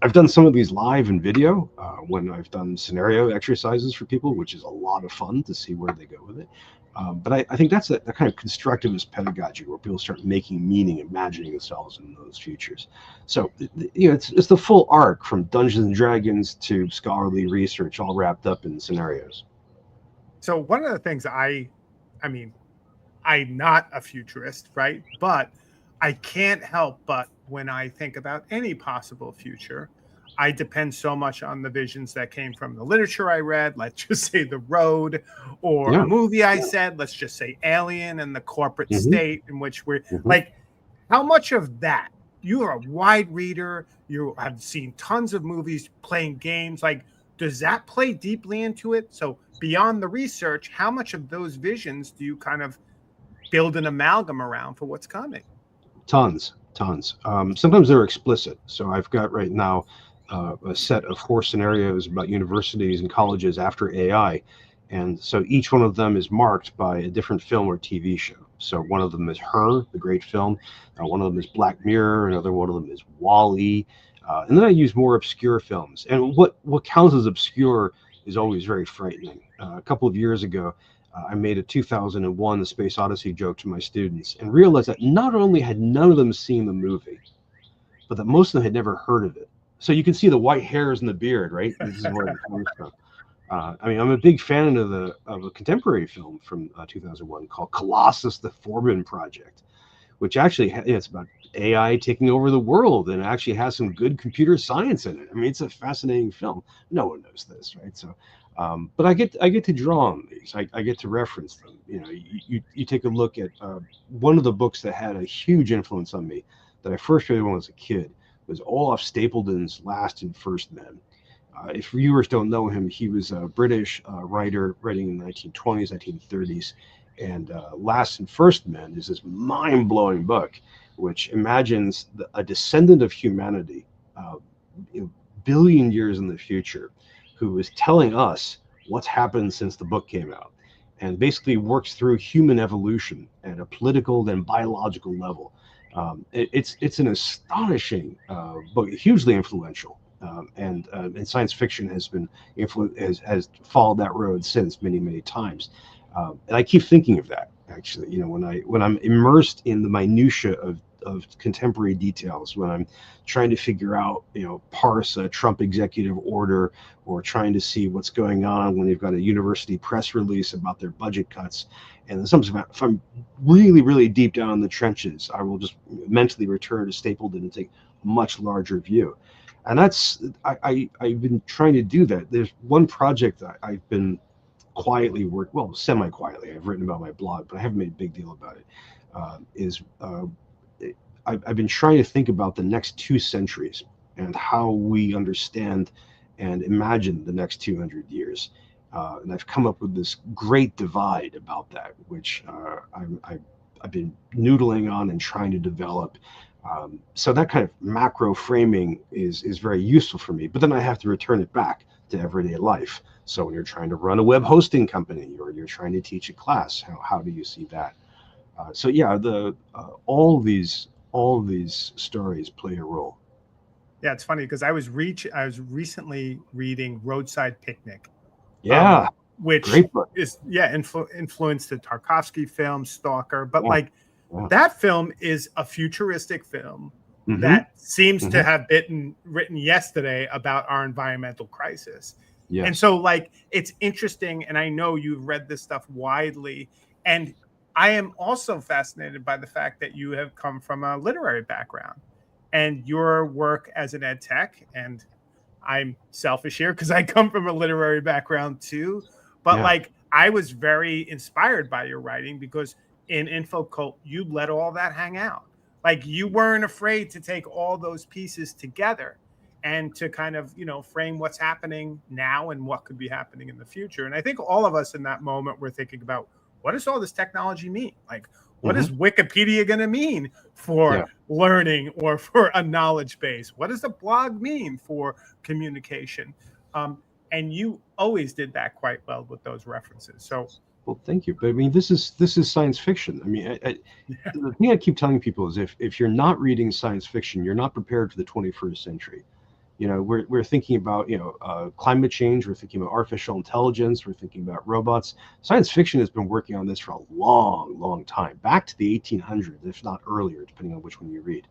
I've done some of these live in video when I've done scenario exercises for people, which is a lot of fun to see where they go with it. But I think that's a kind of constructivist pedagogy, where people start making meaning, imagining themselves in those futures. So it's the full arc, from Dungeons and Dragons to scholarly research, all wrapped up in scenarios. So one of the things I'm not a futurist, right? But I can't help but, when I think about any possible future, I depend so much on the visions that came from the literature I read. Let's just say The Road, or a movie I said, let's just say Alien, and the corporate state in which we're like, how much of that, you are a wide reader, you have seen tons of movies, playing games, like, does that play deeply into it? So beyond the research, how much of those visions do you kind of build an amalgam around for what's coming? Tons. Sometimes they're explicit. So I've got right now a set of 4 scenarios about universities and colleges after AI. And so each one of them is marked by a different film or TV show. So one of them is Her, the great film. One of them is Black Mirror. Another one of them is Wall-E. And then I use more obscure films. And what counts as obscure is always very frightening. A couple of years ago, I made a 2001 The Space Odyssey joke to my students and realized that not only had none of them seen the movie, but that most of them had never heard of it. So you can see the white hairs and the beard, right? This is where it comes from. I mean, I'm a big fan of a contemporary film from 2001 called Colossus: The Forbidden Project, which actually it's about AI taking over the world, and it actually has some good computer science in it. I mean, it's a fascinating film. No one knows this, right? So, but I get to draw on these. I get to reference them. You know, you take a look at one of the books that had a huge influence on me that I first read when I was a kid was Olaf Stapledon's Last and First Men. If viewers don't know him, he was a British writer writing in the 1920s, 1930s. And Last and First Men is this mind-blowing book, which imagines a descendant of humanity, billion years in the future, who is telling us what's happened since the book came out, and basically works through human evolution at a political and biological level. It's an astonishing book, hugely influential. And science fiction has been has followed that road since many times, and I keep thinking of that actually. You know, when I'm immersed in the minutia of contemporary details, when I'm trying to figure out, parse a Trump executive order, or trying to see what's going on when they've got a university press release about their budget cuts, and sometimes if I'm really deep down in the trenches, I will just mentally return to Stapleton and take a much larger view. And that's I've been trying to do that. There's one project that I've been quietly semi-quietly. I've written about my blog, but I haven't made a big deal about it. I've been trying to think about the next 2 centuries and how we understand and imagine the next 200 years. And I've come up with this great divide about that, which I've been noodling on and trying to develop. So that kind of macro framing is very useful for me, but then I have to return it back to everyday life. So when you're trying to run a web hosting company, or you're trying to teach a class, how do you see that? So yeah, all these stories play a role. Yeah, it's funny because I was recently reading Roadside Picnic. Yeah, which great book. is influenced the Tarkovsky film Stalker, but Yeah. that film is a futuristic film that seems to have been written yesterday about our environmental crisis. Yes. And so it's interesting, and I know you've read this stuff widely, and I am also fascinated by the fact that you have come from a literary background and your work as an ed tech. And I'm selfish here because I come from a literary background too, but I was very inspired by your writing, because in Infocult you let all that hang out. You weren't afraid to take all those pieces together and to kind of frame what's happening now and what could be happening in the future. And I think all of us in that moment were thinking about, what does all this technology mean? What is Wikipedia going to mean for learning or for a knowledge base? What does a blog mean for communication? And you always did that quite well with those references. So, well, thank you. But I mean, this is science fiction. I mean, the thing I keep telling people is if you're not reading science fiction, you're not prepared for the 21st century. We're thinking about climate change. We're thinking about artificial intelligence. We're thinking about robots. Science fiction has been working on this for a long time, back to the 1800s, if not earlier, depending on which one you read.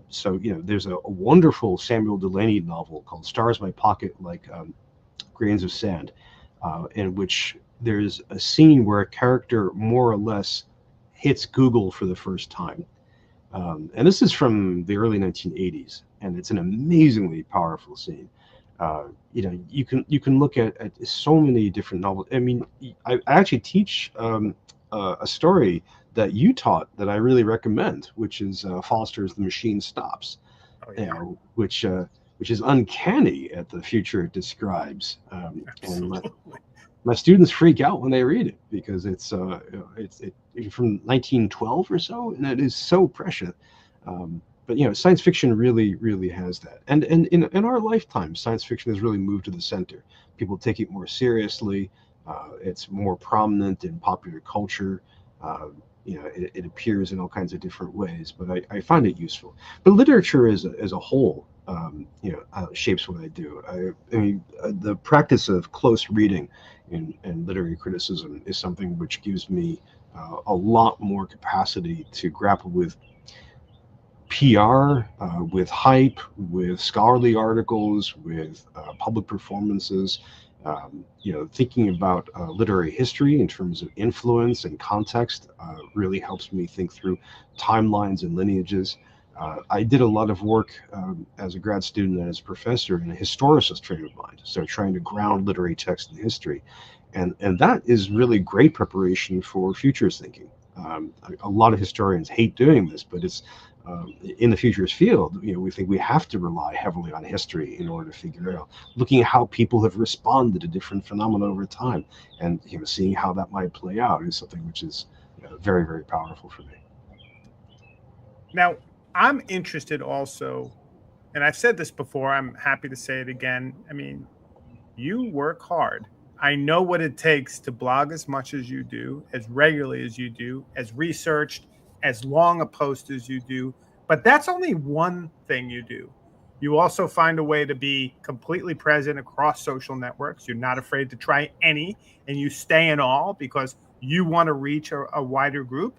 So there's a wonderful Samuel Delany novel called "Stars in My Pocket Like Grains of Sand," in which there's a scene where a character more or less hits Google for the first time. And this is from the early 1980s, and it's an amazingly powerful scene. You can look at so many different novels. I mean, I actually teach a story that you taught that I really recommend, which is Foster's "The Machine Stops," which is uncanny at the future it describes. And my students freak out when they read it, because it's from 1912 or so, and it is so prescient. But science fiction really has that, and in our lifetime, science fiction has really moved to the center. People take it more seriously. It's more prominent in popular culture. it appears in all kinds of different ways, but I find it useful. But literature as a whole, shapes what I do. I mean, the practice of close reading and literary criticism is something which gives me a lot more capacity to grapple with PR, with hype, with scholarly articles, with public performances. Thinking about literary history in terms of influence and context really helps me think through timelines and lineages. I did a lot of work as a grad student and as a professor in a historicist training of mind, so trying to ground literary text in history, and that is really great preparation for futures thinking. A lot of historians hate doing this, but it's in the futures field. We think we have to rely heavily on history in order to figure out, looking at how people have responded to different phenomena over time, and seeing how that might play out is something which is very, very powerful for me. Now, I'm interested also, and I've said this before, I'm happy to say it again. I mean, you work hard. I know what it takes to blog as much as you do, as regularly as you do, as researched, as long a post as you do. But that's only one thing you do. You also find a way to be completely present across social networks. You're not afraid to try any, and you stay in all because you want to reach a wider group.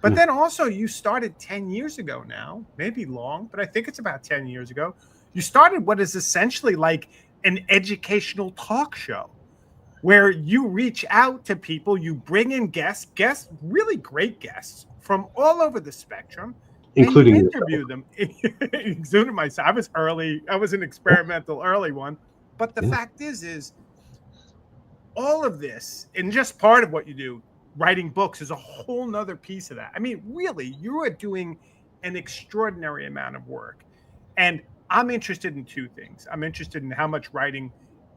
But then also you started 10 years ago now, maybe long, but I think it's about 10 years ago. You started what is essentially like an educational talk show where you reach out to people, you bring in guests, really great guests from all over the spectrum, Including and you interview them. Including myself. I was early. I was an experimental early one. But the fact is all of this, and just part of what you do, writing books, is a whole nother piece of that. I mean, really, you are doing an extraordinary amount of work. And I'm interested in two things. I'm interested in how much writing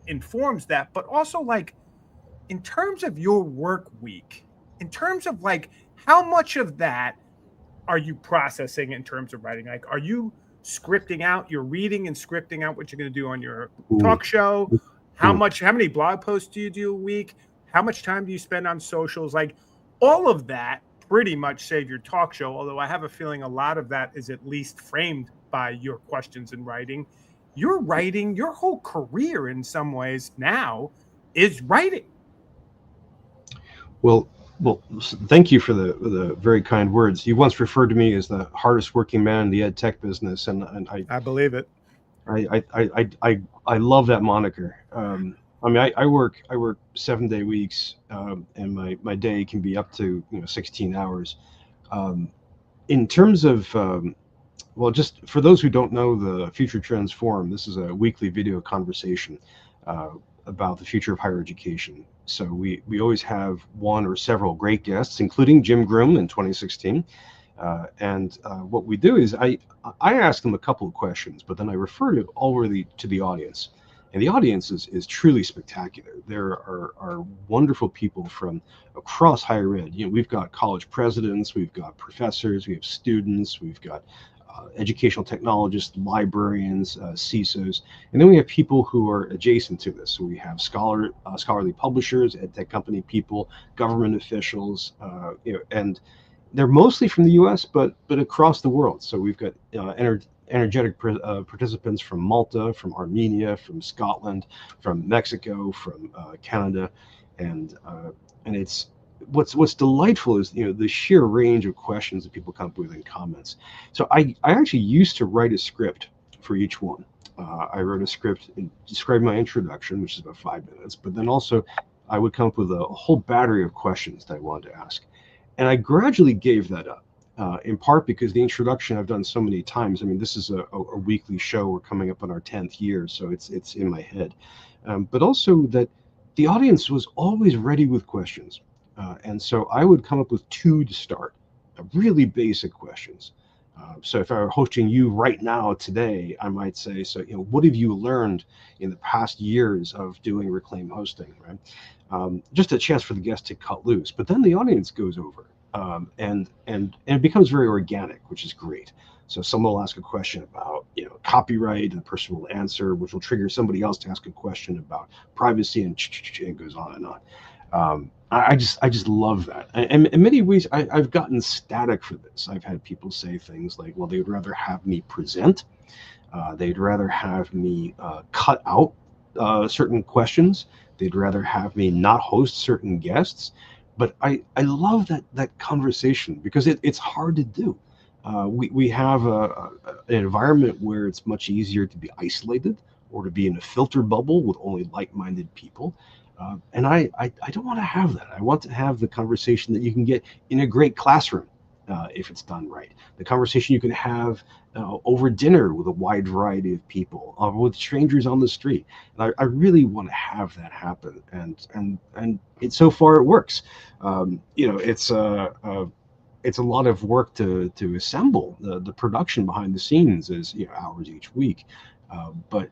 informs that, but also like in terms of your work week, in terms of like how much of that are you processing in terms of writing? Like, are you scripting out, you're reading and scripting out what you're going to do on your talk show? How many blog posts do you do a week? How much time do you spend on socials? Like all of that pretty much save your talk show. Although I have a feeling a lot of that is at least framed by your questions and writing. You're writing, your whole career in some ways now is writing. Well, thank you for the very kind words. You once referred to me as the hardest working man in the ed tech business, and I believe it. I love that moniker. I mean, I work 7-day weeks, and my day can be up to 16 hours. In terms of well, just for those who don't know the Future Trends Forum, this is a weekly video conversation about the future of higher education. So we always have one or several great guests, including Jim Groom in 2016. And what we do is I ask them a couple of questions, but then I refer to the audience. And the audience is truly spectacular. There are wonderful people from across higher ed. We've got college presidents, we've got professors, we have students, we've got educational technologists, librarians, CISOs, and then we have people who are adjacent to this. So we have scholarly publishers, ed tech company people, government officials, and they're mostly from the U.S., but across the world. So we've got energetic participants from Malta, from Armenia, from Scotland, from Mexico, from Canada, and it's what's delightful is the sheer range of questions that people come up with in comments. So I actually used to write a script for each one. I wrote a script and described my introduction, which is about 5 minutes, but then also I would come up with a whole battery of questions that I wanted to ask. And I gradually gave that up, in part because the introduction I've done so many times. I mean, this is a weekly show. We're coming up on our 10th year, so it's in my head. But also that the audience was always ready with questions. And so I would come up with 2 to start, really basic questions. So if I were hosting you right now today, I might say, so what have you learned in the past years of doing Reclaim hosting, right? Just a chance for the guest to cut loose. But then the audience goes over, and it becomes very organic, which is great. So someone will ask a question about copyright, and the person will answer, which will trigger somebody else to ask a question about privacy, and it goes on and on. I just love that. And in many ways, I've gotten static for this. I've had people say things like, well, they'd rather have me present. They'd rather have me cut out certain questions. They'd rather have me not host certain guests. But I love that conversation because it's hard to do. We have an environment where it's much easier to be isolated or to be in a filter bubble with only like-minded people. And I don't want to have that. I want to have the conversation that you can get in a great classroom if it's done right. The conversation you can have over dinner with a wide variety of people, with strangers on the street. And I really want to have that happen. And so far it works. It's a lot of work to assemble. The production behind the scenes is hours each week, but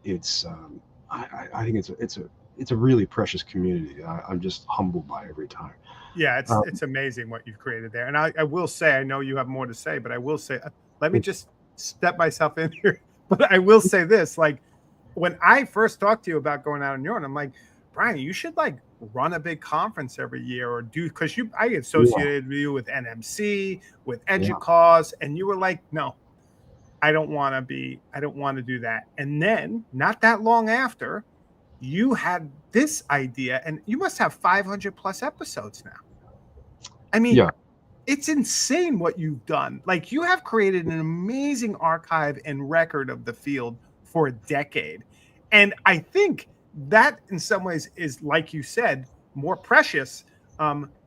I think it's a really precious community. I'm just humbled by every time. Yeah, it's amazing what you've created there. And I will say, I know you have more to say, but I will say, let me just step myself in here. But I will say this, like when I first talked to you about going out on your own, I'm like, Bryan, you should like run a big conference every year or do, because I associated you with NMC, with EDUCAUSE, and you were like, no, I don't want to do that. And then not that long after, you had this idea, and you must have 500 plus episodes now. I mean, it's insane what you've done. Like, you have created an amazing archive and record of the field for a decade. And I think that in some ways is, like you said, more precious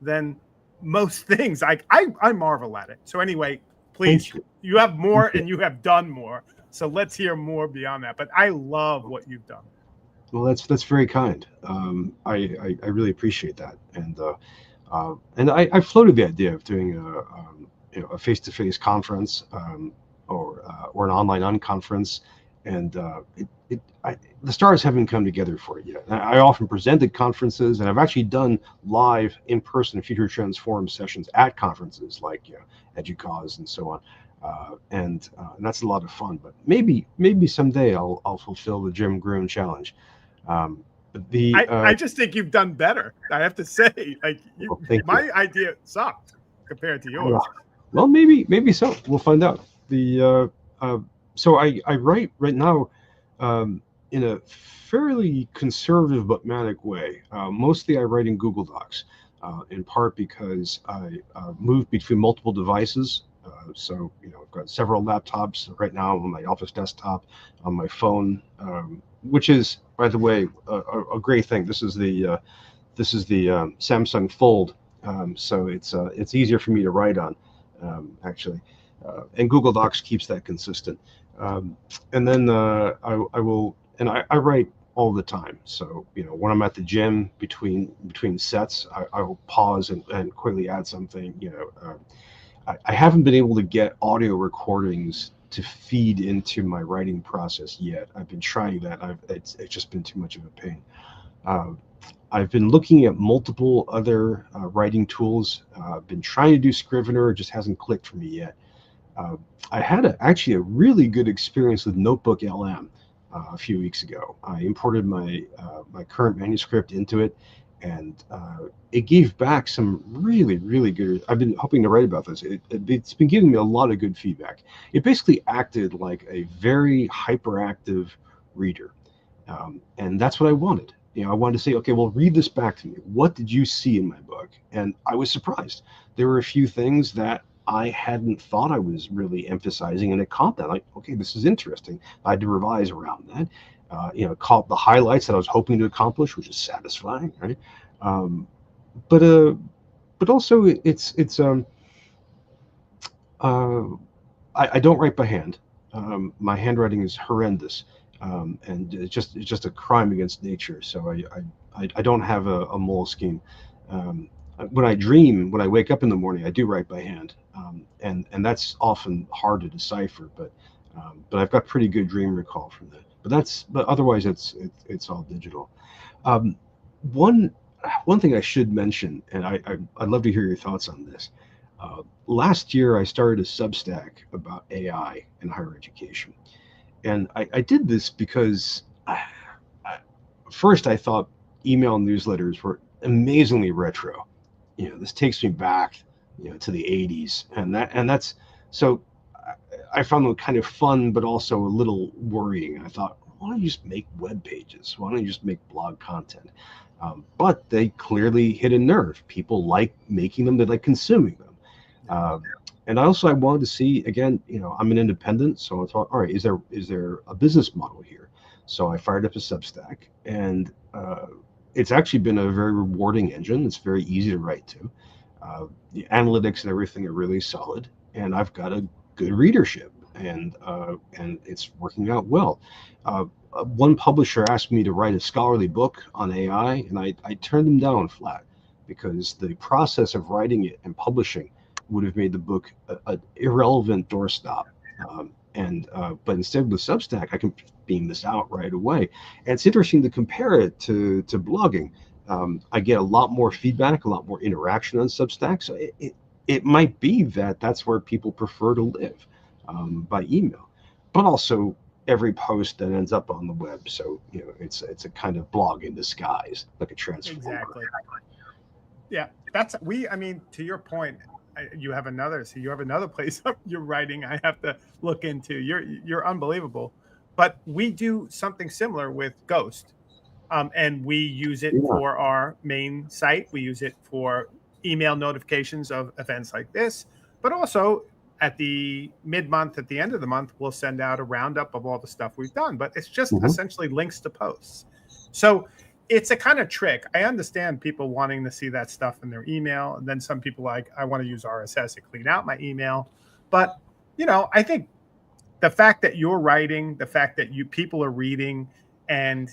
than most things. I marvel at it. So anyway, please, you have more and you have done more. So let's hear more beyond that. But I love what you've done. Well, that's very kind. I really appreciate that, and I floated the idea of doing a face-to-face conference or an online unconference, and the stars haven't come together for it yet. I often presented conferences, and I've actually done live in-person Future Trends Forum sessions at conferences like EDUCAUSE and so on. And that's a lot of fun. But maybe someday I'll fulfill the Jim Groom challenge. I just think you've done better. I have to say, like, my idea sucked compared to yours. Well, maybe so. We'll find out. So I write right now in a fairly conservative but manic way. Mostly I write in Google Docs, in part because I moved between multiple devices. So I've got several laptops right now on my office desktop, on my phone, which is, by the way, a great thing. This is the Samsung Fold, so it's easier for me to write on, actually, and Google Docs keeps that consistent. And then I write all the time. So when I'm at the gym between sets, I will pause and quickly add something. I haven't been able to get audio recordings to feed into my writing process yet. I've been trying that. It's just been too much of a pain. I've been looking at multiple other writing tools. I've been trying to do Scrivener. It just hasn't clicked for me yet. I had actually a really good experience with Notebook LM a few weeks ago. I imported my current manuscript into it, and it gave back some really, really good. I've been hoping to write about this. It's been giving me a lot of good feedback. It basically acted like a very hyperactive reader, and that's what I wanted. I wanted to say, okay, well, read this back to me. What did you see in my book? And I was surprised. There were a few things that I hadn't thought I was really emphasizing, and it caught that. Like, okay, this is interesting. I had to revise around that. Caught the highlights that I was hoping to accomplish, which is satisfying, right? But also I don't write by hand. My handwriting is horrendous, and it's just a crime against nature. So I don't have a Moleskine. When I wake up in the morning, I do write by hand, and that's often hard to decipher. But I've got pretty good dream recall from that. But otherwise it's all digital. One thing I should mention, and I'd love to hear your thoughts on this. Last year, I started a Substack about AI in higher education, and I did this because first I thought email newsletters were amazingly retro. this takes me back, to the 80s, and that's so. I found them kind of fun, but also a little worrying. I thought, why don't you just make web pages? Why don't you just make blog content? But they clearly hit a nerve. People like making them; they like consuming them. And I wanted to see, again, I'm an independent, so I thought, all right, is there a business model here? So I fired up a Substack, and it's actually been a very rewarding engine. It's very easy to write to. The analytics and everything are really solid, and I've got a good readership, and it's working out well. One publisher asked me to write a scholarly book on AI, and I turned them down flat, because the process of writing it and publishing would have made the book an irrelevant doorstop. But instead with Substack, I can beam this out right away. And it's interesting to compare it to blogging. I get a lot more feedback, a lot more interaction on Substack. So it might be that that's where people prefer to live, by email, but also every post that ends up on the web. So it's a kind of blog in disguise, like a transformer. Exactly. Yeah, I mean, to your point, you have another place you're writing I have to look into. You're unbelievable. But we do something similar with Ghost, and we use it for our main site. We use it for email notifications of events like this, but also at the mid-month, at the end of the month, we'll send out a roundup of all the stuff we've done. But it's just essentially links to posts. So it's a kind of trick. I understand people wanting to see that stuff in their email. And then some people I want to use RSS to clean out my email. But, I think the fact that you're writing, the fact that people are reading, and,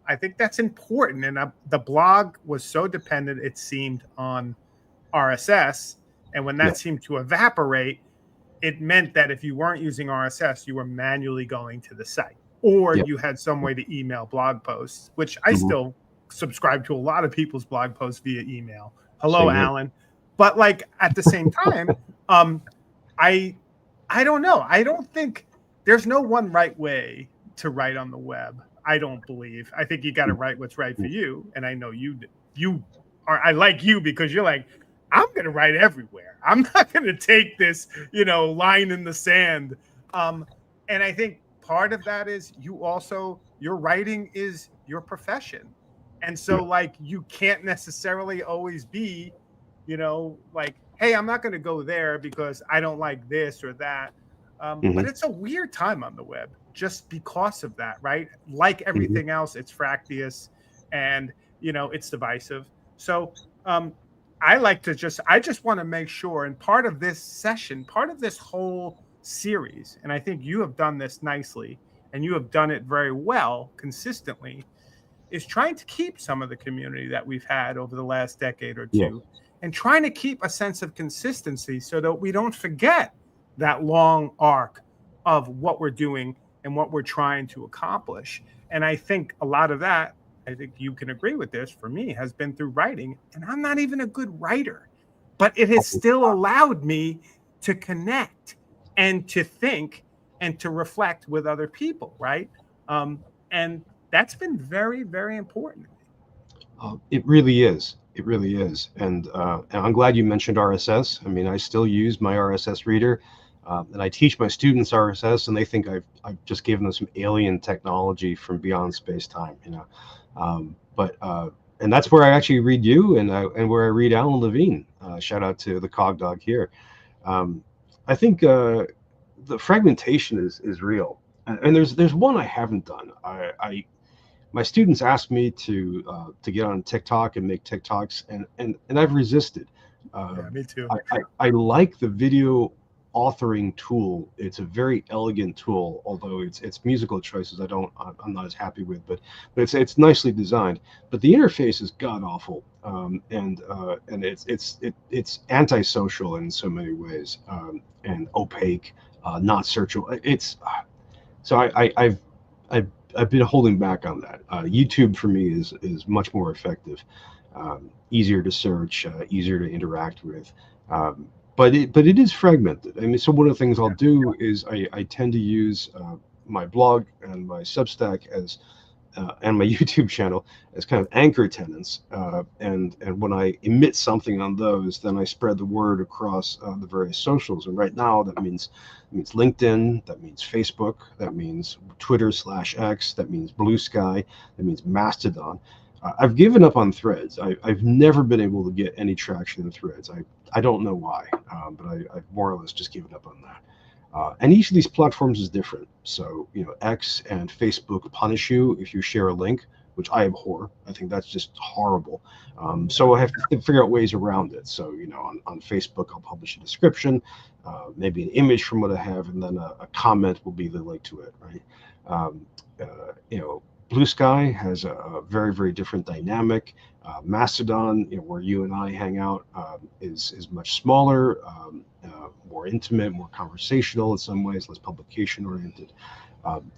I think that's important. And the blog was so dependent, it seemed, on RSS. And when that seemed to evaporate, it meant that if you weren't using RSS, you were manually going to the site. Or you had some way to email blog posts, which I still subscribe to a lot of people's blog posts via email. Hello, Alan. But at the same time, I don't know. I don't think there's no one right way to write on the web. I don't believe. I think you got to write what's right for you. And I know you are. I like you because you're like, I'm going to write everywhere. I'm not going to take this, line in the sand. And I think part of that is your writing is your profession. And so you can't necessarily always be, hey, I'm not going to go there because I don't like this or that. But it's a weird time on the web just because of that, right? Like everything else, it's fractious and, it's divisive. So I just want to make sure, and part of this session, part of this whole series, and I think you have done this nicely and you have done it very well consistently, is trying to keep some of the community that we've had over the last decade or two, and trying to keep a sense of consistency so that we don't forget that long arc of what we're doing and what we're trying to accomplish. And I think a lot of that, I think you can agree with this, for me, has been through writing. And I'm not even a good writer, but it has still allowed me to connect and to think and to reflect with other people, right? And that's been very, very important. It really is. It really is. And I'm glad you mentioned RSS. I mean, I still use my RSS reader, and I teach my students RSS, and they think I've just given them some alien technology from beyond space-time, and that's where I actually read you, and where I read Alan Levine. Shout out to the Cog Dog here. I think the fragmentation is real, and there's one I haven't done. My students ask me to get on TikTok and make TikToks, and I've resisted. Me too. I like the video authoring tool. It's a very elegant tool, although its musical choices I'm not as happy with, but it's nicely designed. But the interface is god awful, and it's antisocial in so many ways, and opaque, not searchable. I've been holding back on that. YouTube for me is much more effective, easier to search, easier to interact with. But it is fragmented. I mean, so one of the things I'll do is I tend to use my blog and my Substack as and my YouTube channel as kind of anchor tenants. And when I emit something on those, then I spread the word across the various socials. And right now that means LinkedIn, that means Facebook, that means Twitter/X, that means Blue Sky, that means Mastodon. I've given up on Threads. I've never been able to get any traction in Threads. I don't know why, but I've more or less just given up on that. And each of these platforms is different. So, X and Facebook punish you if you share a link, which I abhor. I think that's just horrible. So I have to figure out ways around it. So, on Facebook, I'll publish a description, maybe an image from what I have, and then a comment will be the link to it, right? Blue Sky has a very, very different dynamic. Mastodon, where you and I hang out, is much smaller, more intimate, more conversational in some ways, less publication oriented.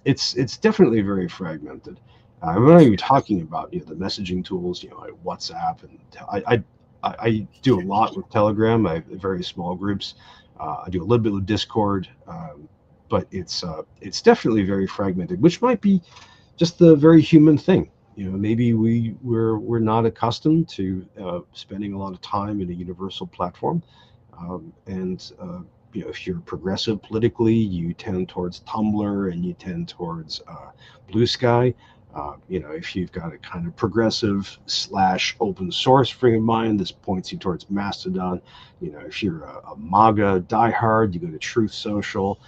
It's definitely very fragmented. I'm not even talking about the messaging tools, like WhatsApp, and I do a lot with Telegram. I have very small groups. I do a little bit with Discord, but it's definitely very fragmented, which might be just the very human thing. Maybe we're not accustomed to spending a lot of time in a universal platform, and if you're progressive politically, you tend towards Tumblr and you tend towards Blue Sky. If you've got a kind of progressive / open source frame of mind, this points you towards Mastodon. If you're a MAGA diehard, you go to Truth Social.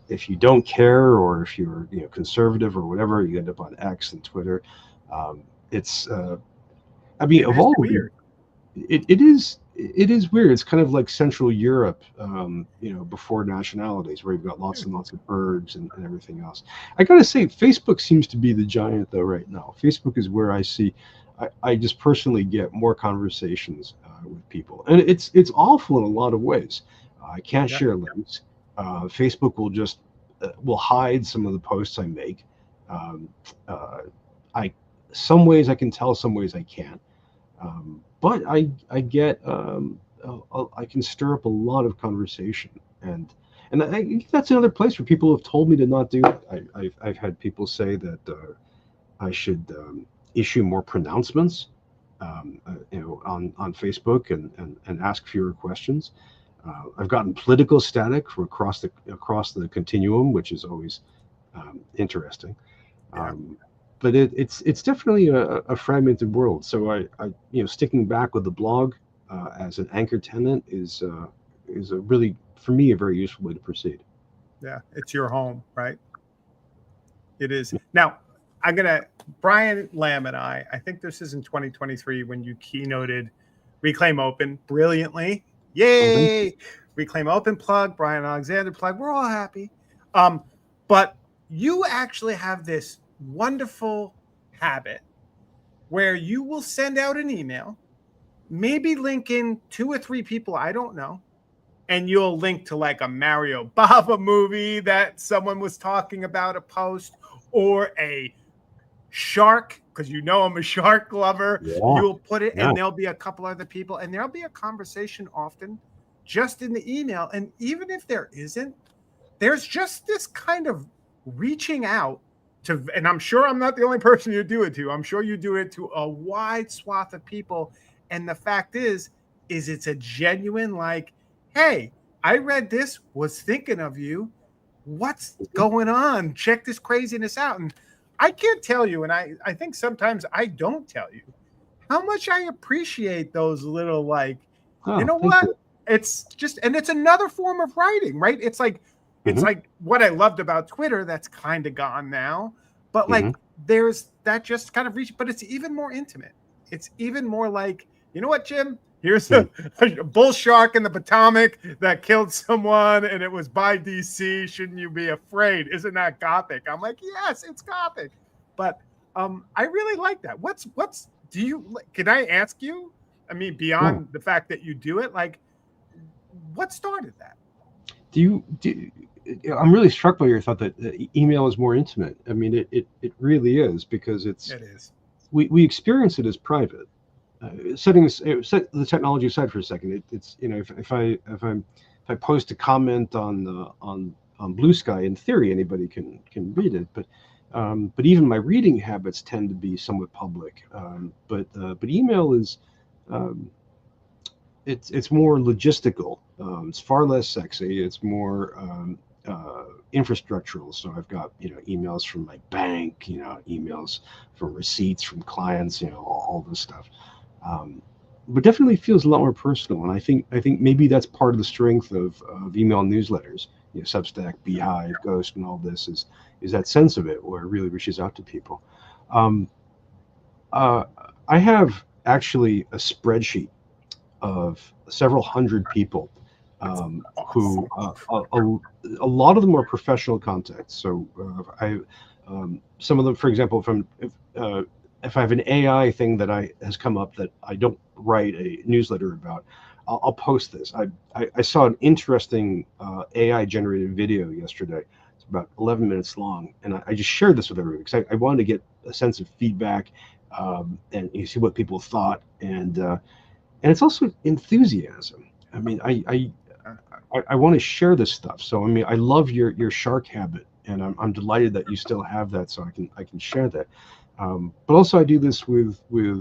If you don't care, or if you're conservative or whatever, you end up on X and Twitter. It's of all weird. It is weird. It's kind of like Central Europe, before nationalities, where you've got lots and lots of birds and everything else. I gotta say, Facebook seems to be the giant though right now. Facebook is where I just personally get more conversations with people, and it's awful in a lot of ways. I can't share links. Facebook will hide some of the posts I make. Some ways I can tell, some ways I can't. But I get I can stir up a lot of conversation, and that's another place where people have told me to not do it. I've had people say that I should issue more pronouncements, on Facebook, and ask fewer questions. I've gotten political static from across the continuum, which is always interesting. But it's definitely a fragmented world. So I sticking back with the blog as an anchor tenant is a really, for me, a very useful way to proceed. Yeah, it's your home, right? It is. Now, Bryan Lamb and I think this is in 2023 when you keynoted Reclaim Open brilliantly. Yay! Reclaim Open plug, Bryan Alexander plug. We're all happy. But you actually have this wonderful habit where you will send out an email, maybe link in 2 or 3 people, I don't know, and you'll link to like a Mario Bava movie that someone was talking about, a post, or a shark, because I'm a shark lover. You'll put it, and there'll be a couple other people, and there'll be a conversation often just in the email. And even if there isn't, there's just this kind of reaching out to, and I'm sure I'm not the only person you do it to. I'm sure you do it to a wide swath of people. And the fact is it's a genuine, like, hey, I read this, was thinking of you. What's going on? Check this craziness out. And I can't tell you, and I think sometimes I don't tell you how much I appreciate those little, like, what? It's just, and it's another form of writing, right? It's like, it's like what I loved about Twitter that's kind of gone now, but like there's that just kind of reach, but it's even more intimate. It's even more like, you know what, Jim? Here's a bull shark in the Potomac that killed someone, and it was by DC. Shouldn't you be afraid? Isn't that gothic? I'm like, yes, it's gothic. But I really like that. Can I ask you? I mean, beyond the fact that you do it, like, what started that? I'm really struck by your thought that email is more intimate. I mean, it really is, because it is. We experience it as private. Set the technology aside for a second. It's if I post a comment on Blue Sky, in theory anybody can read it, but but even my reading habits tend to be somewhat public. But email is it's more logistical. It's far less sexy. It's more infrastructural. So I've got emails from my bank, emails from receipts from clients, all this stuff. But definitely feels a lot more personal, and I think maybe that's part of the strength of email newsletters. Substack, Beehive, Ghost, and all this is that sense of it where it really reaches out to people. I have actually a spreadsheet of several hundred people who a lot of them are professional contacts. So some of them, for example, if I have an AI thing that has come up that I don't write a newsletter about, I'll post this. I saw an interesting AI generated video yesterday. It's about 11 minutes long, and I just shared this with everybody because I wanted to get a sense of feedback and you see what people thought, and it's also enthusiasm. I mean, I want to share this stuff. So I mean, I love your shark habit, and I'm delighted that you still have that, so I can share that. But also, I do this with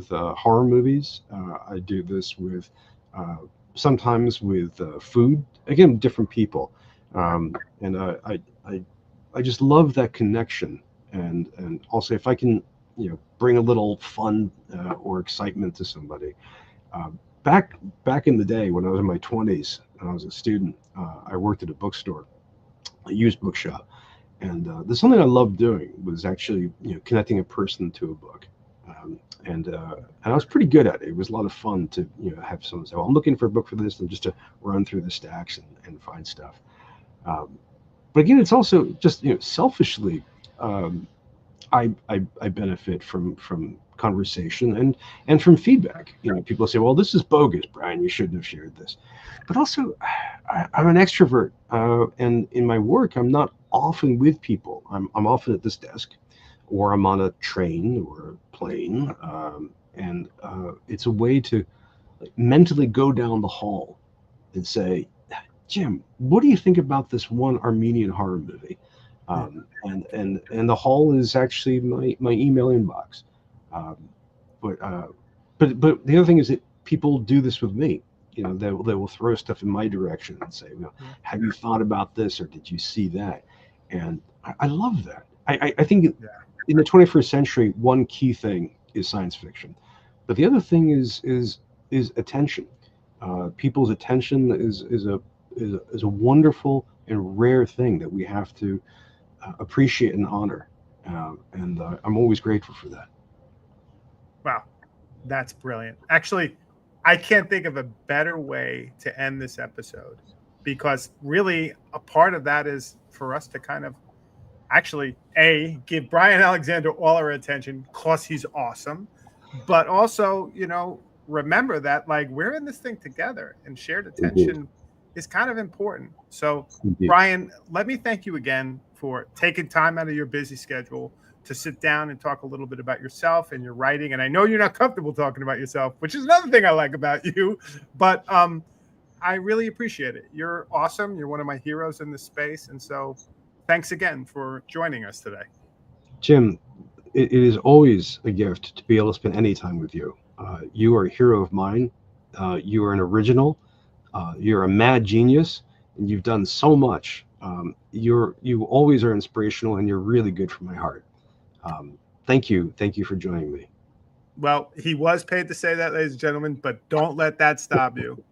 horror movies. I do this with sometimes with food. Again, different people, and I just love that connection. And also, if I can, bring a little fun or excitement to somebody. Back in the day when I was in my 20s, when I was a student, I worked at a bookstore, a used bookshop. And there's something I loved doing was actually, connecting a person to a book, and I was pretty good at it. It was a lot of fun to, have someone say, "Well, I'm looking for a book for this," and just to run through the stacks and find stuff. But again, it's also just, selfishly, I benefit from conversation and from feedback. People say, "Well, this is bogus, Brian. You shouldn't have shared this." But also, I'm an extrovert, and in my work, I'm not often with people. I'm often at this desk, or I'm on a train or a plane, and it's a way to mentally go down the hall and say, "Jim, what do you think about this one Armenian horror movie?" And the hall is actually my email inbox. But the other thing is that people do this with me. They will throw stuff in my direction and say, "Have you thought about this, or did you see that?" And I love that. I think in the 21st century, one key thing is science fiction, but the other thing is attention. People's attention is a wonderful and rare thing that we have to appreciate and honor, and I'm always grateful for that. Wow, that's brilliant. Actually, I can't think of a better way to end this episode, because really a part of that is for us to kind of actually give Bryan Alexander all our attention because he's awesome, but also, remember that like we're in this thing together, and shared attention Indeed. is kind of important. So Indeed. Bryan, let me thank you again for taking time out of your busy schedule to sit down and talk a little bit about yourself and your writing. And I know you're not comfortable talking about yourself, which is another thing I like about you, but I really appreciate it. You're awesome. You're one of my heroes in this space. And so thanks again for joining us today. Jim, it is always a gift to be able to spend any time with you. You are a hero of mine. You are an original. You're a mad genius, and you've done so much. You always are inspirational, and you're really good for my heart. Thank you for joining me. Well, he was paid to say that, ladies and gentlemen, but don't let that stop you.